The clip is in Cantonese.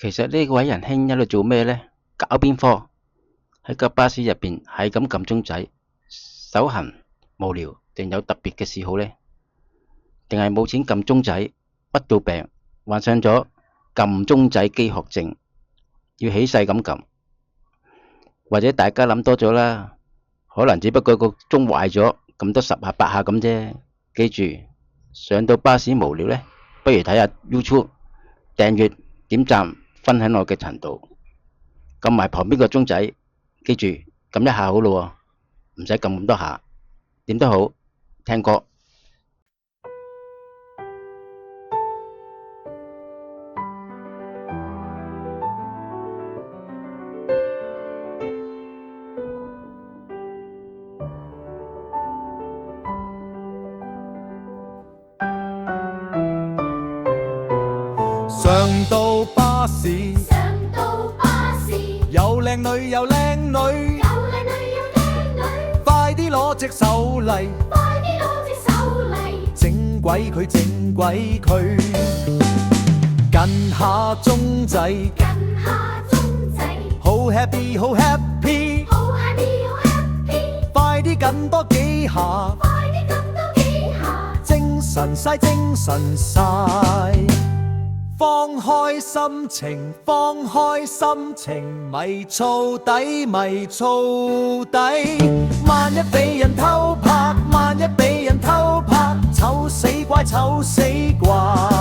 其實呢位仁兄喺度做咩呢？搞邊科？喺架巴士入邊係咁撳鐘仔，手痕無聊定有特別嘅嗜好呢？定係冇錢撳鐘仔，屈到病，患上咗撳鐘仔飢渴症，要起勢咁撳？或者大家諗多咗啦，可能只不過個鐘壞咗，撳多10下8下咁啫。記住，上到巴士無聊呢，不如睇下 YouTube， 訂閱、點讚、分享我嘅頻道，撳埋旁邊個鐘仔，記住撳一下好咯，唔使撳咁多下。點都好，聽歌。上到巴士，有靚女有靚女，快啲攞隻手嚟，整鬼佢整鬼佢，跟下鐘仔，好 happy 好 happy，快啲跟多幾下，精神晒精神晒。放開心情，放開心情，咪燥底，咪燥底。萬一俾人偷拍，萬一俾人偷拍，醜死怪，醜死怪。